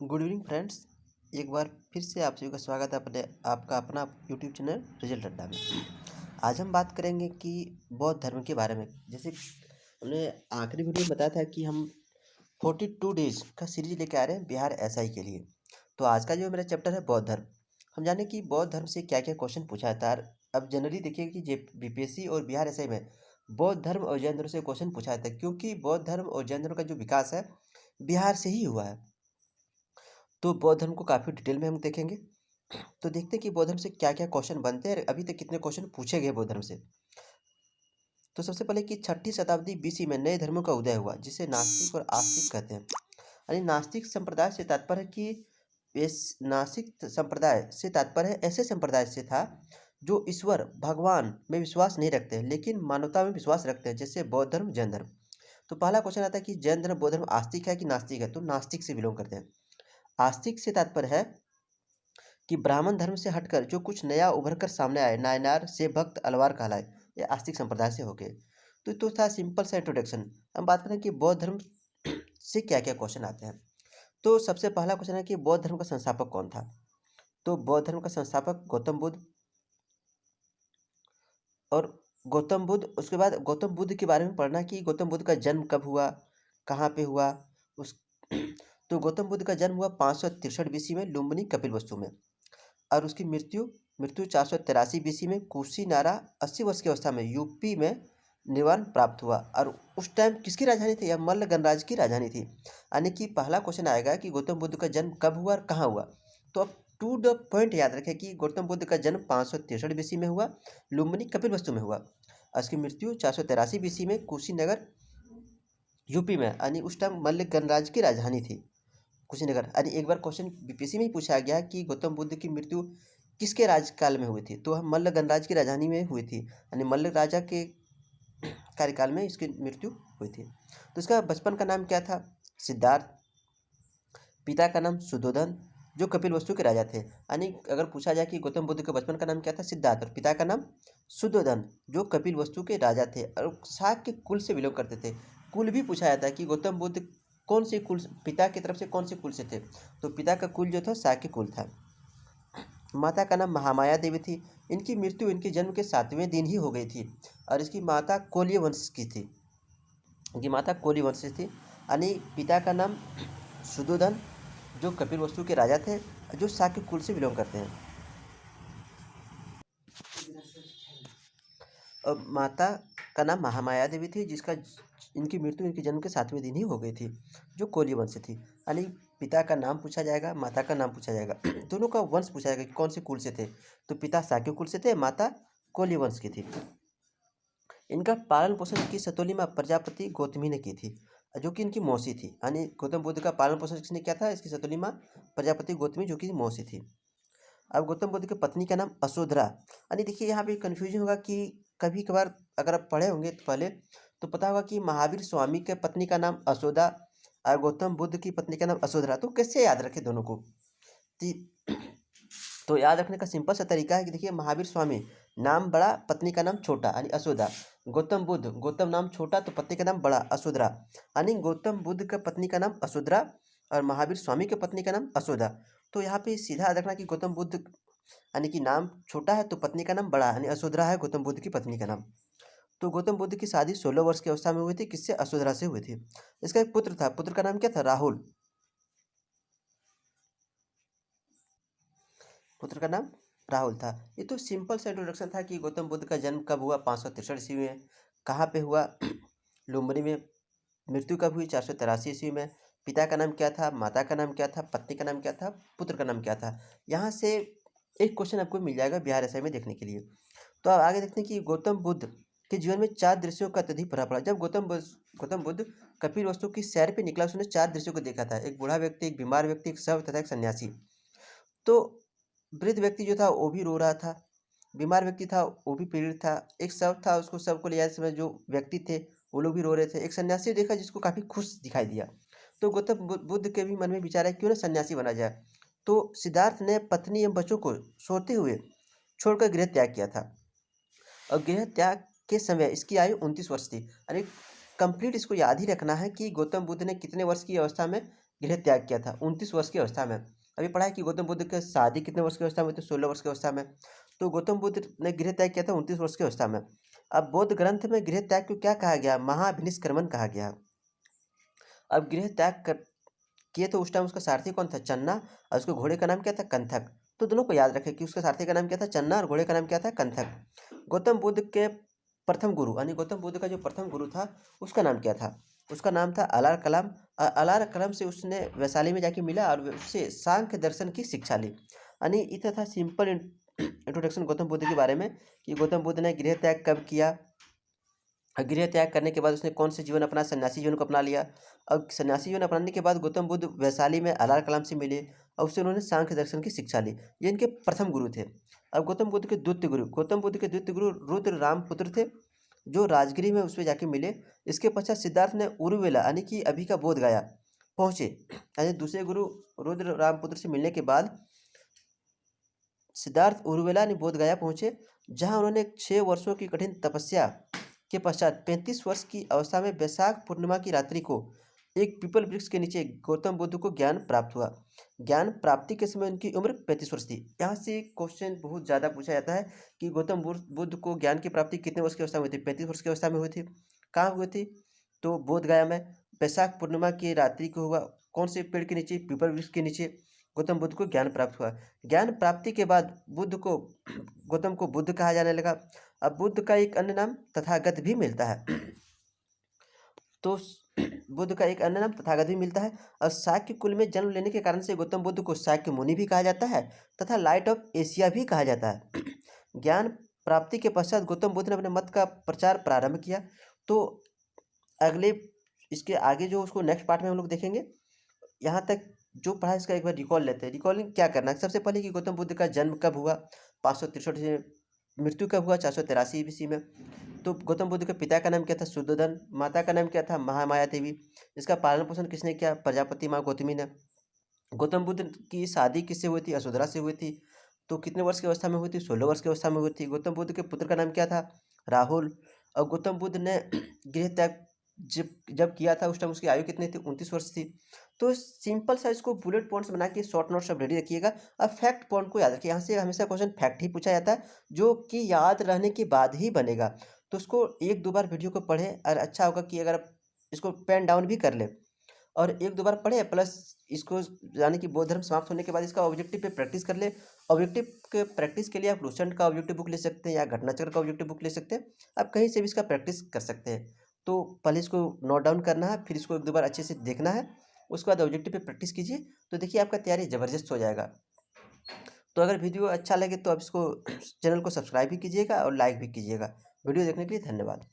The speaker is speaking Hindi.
Good evening friends. एक बार फिर से आप सभी का स्वागत है आपका अपना यूट्यूब चैनल रिजल्ट अड्डा में। आज हम बात करेंगे कि बौद्ध धर्म के बारे में। जैसे हमने आखिरी वीडियो में बताया था कि हम 42 डेज का सीरीज लेके आ रहे हैं बिहार एसआई के लिए। तो आज का जो मेरा चैप्टर है बौद्ध धर्म, हम जाने कि बौद्ध धर्म से क्या क्या क्वेश्चन पूछा जाता है। अब जनरली देखिए कि बीपीएससी और बिहार एसआई में बौद्ध धर्म और जैन धर्म से क्वेश्चन पूछा जाता है, क्योंकि बौद्ध धर्म और जैन धर्म का जो विकास है बिहार से ही हुआ है। तो बौद्ध धर्म को काफ़ी डिटेल में हम देखेंगे। तो देखते हैं कि बौद्ध धर्म से क्या क्या क्वेश्चन बनते हैं और अभी तक कितने क्वेश्चन पूछे गए बौद्ध धर्म से। तो सबसे पहले कि 6ठी शताब्दी बीसी में नए धर्मों का उदय हुआ, जिसे नास्तिक और आस्तिक कहते हैं। यानी नास्तिक संप्रदाय से तात्पर्य है कि नास्तिक संप्रदाय से तात्पर्य है ऐसे संप्रदाय से था जो ईश्वर भगवान में विश्वास नहीं रखते हैं लेकिन मानवता में विश्वास रखते हैं, जैसे बौद्ध धर्म जैन धर्म। तो पहला क्वेश्चन आता है कि जैन धर्म बौद्ध धर्म आस्तिक है कि नास्तिक है। तो नास्तिक से बिलोंग करते हैं। आस्तिक से तात्पर्य है कि ब्राह्मण धर्म से हटकर जो कुछ नया उभर कर सामने आए, नायनार से भक्त अलवार कहलाए, ये आस्तिक संप्रदाय से हो गए। तो था सिंपल सा इंट्रोडक्शन। हम बात करें कि बौद्ध धर्म से क्या क्या क्वेश्चन आते हैं। तो सबसे पहला क्वेश्चन है कि बौद्ध धर्म का संस्थापक कौन था। तो बौद्ध धर्म का संस्थापक गौतम बुद्ध। और गौतम बुद्ध, उसके बाद गौतम बुद्ध के बारे में पढ़ना कि गौतम बुद्ध का जन्म कब हुआ, कहाँ पे हुआ। उस तो गौतम बुद्ध का जन्म हुआ 563 बीसी में लुम्बिनी कपिलवस्तु में, और उसकी मृत्यु मृत्यु 483 बीसी में कुशीनारा 80 वर्ष की अवस्था में यूपी में निर्वाण प्राप्त हुआ। और उस टाइम किसकी राजधानी थी? यह मल्ल गणराज्य की राजधानी थी। यानी कि पहला क्वेश्चन आएगा कि गौतम बुद्ध का जन्म कब हुआ और कहाँ हुआ। तो अब टू द पॉइंट याद रखें कि गौतम बुद्ध का जन्म 563 बीसी में हुआ, लुम्बिनी कपिलवस्तु में हुआ। और उसकी मृत्यु 483 बीसी में कुशीनगर यूपी में, यानी उस टाइम मल्ल गणराज्य की राजधानी थी कुशीनगर। यानी एक बार क्वेश्चन बीपीएससी में ही पूछा गया कि गौतम बुद्ध की मृत्यु किसके राज्यकाल में हुई थी। तो हम मल्ल गणराज्य की राजधानी में हुई थी, यानी मल्ल राजा के कार्यकाल में इसकी मृत्यु हुई थी। तो इसका बचपन का नाम क्या था? सिद्धार्थ। पिता का नाम सुद्धोधन, जो कपिलवस्तु के राजा थे। यानी अगर पूछा जाए कि गौतम बुद्ध के बचपन का नाम क्या था? सिद्धार्थ। और पिता का नाम सुद्धोधन, जो कपिलवस्तु के राजा थे और शाक के कुल से बिलोंग करते थे। कुल भी पूछा जाता है कि गौतम बुद्ध कौन से कुल, पिता की तरफ से कौन से कुल से थे। तो पिता का कुल जो था शाक के कुल था। माता का नाम महामाया देवी थी। इनकी मृत्यु इनके जन्म के 7वें दिन ही हो गई थी। और इसकी माता कोल्य वंश की थी, इनकी माता कोल्य वंश से थी। यानी पिता का नाम सुद्धोधन, जो कपिलवस्तु के राजा थे, जो शाक्य कुल से बिलोंग करते हैं। और माता का नाम महामाया देवी थी, जिसका इनकी मृत्यु इनके जन्म के 7वें दिन ही हो गई थी, जो कोल्य वंश से थी। यानी पिता का नाम पूछा जाएगा, माता का नाम पूछा जाएगा, दोनों का वंश पूछा जाएगा कि कौन से कुल से थे। तो पिता शाक्य कुल से थे, माता कोल्य वंश की थी। इनका पालन पोषण की सतोली माँ प्रजापति गौतमी ने की थी, जो कि इनकी मौसी थी। यानी गौतम बुद्ध का पालन पोषण किसने किया था? इसकी सतोली माँ प्रजापति गौतमी, जो कि मौसी थी। अब गौतम बुद्ध की पत्नी का नाम असोधरा। यानी देखिए यहाँ पे कन्फ्यूजन होगा कि कभी कभार अगर आप पढ़े होंगे तो पहले तो पता होगा कि महावीर स्वामी के पत्नी का नाम असोदा और गौतम बुद्ध की पत्नी का नाम असोधरा। तो कैसे याद रखें दोनों को? तो याद रखने का सिंपल सा तरीका है कि देखिए महावीर स्वामी नाम बड़ा, पत्नी का नाम छोटा, यानी असोदा। गौतम बुद्ध, गौतम नाम छोटा तो पत्नी का नाम बड़ा, असोधरा। यानी गौतम बुद्ध का पत्नी का नाम असोधरा और महावीर स्वामी के पत्नी का नाम असोदा। तो यहाँ पे सीधा याद रखना कि गौतम बुद्ध यानी कि नाम छोटा है तो पत्नी का नाम बड़ा, यानी असोधरा है गौतम बुद्ध की पत्नी का नाम। तो गौतम बुद्ध की शादी 16 वर्ष की अवस्था में हुई थी, किससे? असोधरा से हुई थी। इसका एक पुत्र था, पुत्र का नाम क्या था? राहुल। पुत्र का नाम राहुल था। ये तो सिंपल सा इंट्रोडक्शन था कि गौतम बुद्ध का जन्म कब हुआ? 563 ईस्वी में। कहाँ पे हुआ? लुम्बिनी में। मृत्यु कब हुई? 483 ईस्वी में। पिता का नाम क्या था? माता का नाम क्या था? पत्नी का नाम क्या था? पुत्र का नाम क्या था? यहाँ से एक क्वेश्चन आपको मिल जाएगा बिहार एसआई में देखने के लिए। तो अब आगे देखते हैं कि गौतम बुद्ध के जीवन में 4 दृश्यों का अत्यधिक प्रभाव पड़ा। जब गौतम बुद्ध कपिल वस्तु की सैर पे निकला, उसने 4 दृश्यों को देखा था। एक बूढ़ा व्यक्ति, एक बीमार व्यक्ति, एक शव तथा एक सन्यासी। तो वृद्ध व्यक्ति जो था वो भी रो रहा था, बीमार व्यक्ति था वो भी पीड़ित था, एक शव था, उसको शव को ले जाते समय जो व्यक्ति थे वो लोग भी रो रहे थे, एक सन्यासी देखा जिसको काफ़ी खुश दिखाई दिया। तो गौतम बुद्ध के भी मन में विचार है क्यों ना सन्यासी बना जाए। तो सिद्धार्थ ने पत्नी एवं बच्चों को सोते हुए छोड़कर गृह त्याग किया था। और गृह त्याग के समय इसकी आयु 29 वर्ष थी। यानी कंप्लीट इसको याद ही रखना है कि गौतम बुद्ध ने कितने वर्ष की अवस्था में गृह त्याग किया था 29 वर्ष की अवस्था में। अभी पढ़ा है कि गौतम बुद्ध की शादी कितने वर्ष की अवस्था में हुई थी? 16 वर्ष की अवस्था में। तो गौतम बुद्ध ने गृह त्याग किया था 29 वर्ष की अवस्था में। अब बौद्ध ग्रंथ में गृह त्याग को क्या कहा गया? महाभिनिष्क्रमण कहा गया। अब गृह त्याग कर किए तो उस टाइम उसका सारथी कौन था? चन्ना। और उसके घोड़े का नाम क्या था? कंथक। तो दोनों को याद रखें कि उसके सारथी का नाम क्या था? चन्ना, और घोड़े का नाम क्या था? कंथक। गौतम बुद्ध के प्रथम गुरु यानी गौतम बुद्ध का जो प्रथम गुरु था उसका नाम क्या था? उसका नाम था अलार कलाम। अलार कलाम से उसने वैशाली में जाके मिला और उससे सांख्य दर्शन की शिक्षा ली। यानी इतना था सिंपल इंट्रोडक्शन गौतम बुद्ध के बारे में कि गौतम बुद्ध ने गृह त्याग कब किया, गृह त्याग करने के बाद उसने कौन से जीवन अपना? सन्यासी जीवन को अपना लिया। अब सन्यासी जीवन अपनाने के बाद गौतम बुद्ध वैशाली में अलार कलाम से मिले और उससे उन्होंने सांख्य दर्शन की शिक्षा ली। ये इनके प्रथम गुरु थे। अब गौतम बुद्ध के द्वितीय गुरु, गौतम बुद्ध के द्वितीय गुरु रुद्र रामपुत्र थे, जो राजगिरी में उसमें जाके मिले। इसके पश्चात सिद्धार्थ ने उरुवेला यानी कि अभी का बोध गया पहुँचे। यानी दूसरे गुरु रुद्र रामपुत्र से मिलने के बाद सिद्धार्थ उरुवेला ने बोध गया पहुँचे, जहाँ उन्होंने 6 वर्षों की कठिन तपस्या के पश्चात 35 वर्ष की अवस्था में वैशाख पूर्णिमा की रात्रि को एक पीपल वृक्ष के नीचे गौतम बुद्ध को ज्ञान प्राप्त हुआ। ज्ञान प्राप्ति के समय उनकी उम्र 35 वर्ष थी। यहाँ से क्वेश्चन बहुत ज़्यादा पूछा जाता है कि गौतम बुद्ध को ज्ञान की प्राप्ति कितने वर्ष की अवस्था में हुई थी? 35 वर्ष की अवस्था में हुई थी। कहाँ हुई थी? तो बोध गया में वैशाख पूर्णिमा की रात्रि को हुआ। कौन से पेड़ के नीचे? पीपल वृक्ष के नीचे गौतम बुद्ध को ज्ञान प्राप्त हुआ। ज्ञान प्राप्ति के बाद बुद्ध को गौतम को बुद्ध कहा जाने लगा। अब बुद्ध का एक अन्य नाम तथागत भी मिलता है। तो बुद्ध का एक अन्य नाम तथागत भी मिलता है। और शाक्य कुल में जन्म लेने के कारण से गौतम बुद्ध को शाक्य मुनि भी कहा जाता है तथा लाइट ऑफ एशिया भी कहा जाता है। ज्ञान प्राप्ति के पश्चात गौतम बुद्ध ने अपने मत का प्रचार प्रारंभ किया। तो अगले इसके आगे जो उसको नेक्स्ट पार्ट में हम लोग देखेंगे। यहाँ तक जो पढ़ा इसका एक बार रिकॉल लेते हैं। रिकॉलिंग क्या करना है? सबसे पहले कि गौतम बुद्ध का जन्म कब हुआ? 563 से। मृत्यु कब हुआ? 483 ईस्वी में। तो गौतम बुद्ध के पिता का नाम क्या था? शुद्धोधन। माता का नाम क्या था? महामाया देवी। इसका पालन पोषण किसने किया? प्रजापति माँ गौतमी ने। गौतम बुद्ध की शादी किससे हुई थी? यशोधरा से हुई थी। तो कितने वर्ष की अवस्था में हुई थी? 16 वर्ष की अवस्था में हुई थी। गौतम बुद्ध के पुत्र का नाम क्या था? राहुल। और गौतम बुद्ध ने गृह त्याग जब जब किया था उस टाइम उसकी आयु कितनी थी? 29 वर्ष थी। तो सिंपल सा इसको बुलेट पॉइंट्स बना के शॉर्ट नोट सब रेडी रखिएगा। अब फैक्ट पॉइंट को याद रखिए। यहाँ से हमेशा क्वेश्चन फैक्ट ही पूछा जाता है जो कि याद रहने के बाद ही बनेगा। तो उसको 1-2 बार वीडियो को पढ़ें और अच्छा होगा कि अगर आप इसको पेन डाउन भी कर लें और 1-2 बार पढ़ें, प्लस इसको यानी कि बौद्ध धर्म समाप्त होने के बाद इसका ऑब्जेक्टिव पे प्रैक्टिस कर ले। ऑब्जेक्टिव के प्रैक्टिस के लिए आप लूसेंट का ऑब्जेक्टिव बुक ले सकते हैं या घटनाचक्र का ऑब्जेक्टिव बुक ले सकते हैं। आप कहीं से भी इसका प्रैक्टिस कर सकते हैं। तो पहले इसको नोट डाउन करना है, फिर इसको 1-2 बार अच्छे से देखना है, उसके बाद ऑब्जेक्टिव पे प्रैक्टिस कीजिए। तो देखिए आपका तैयारी ज़बरदस्त हो जाएगा। तो अगर वीडियो अच्छा लगे तो आप इसको चैनल को सब्सक्राइब भी कीजिएगा और लाइक भी कीजिएगा। वीडियो देखने के लिए धन्यवाद।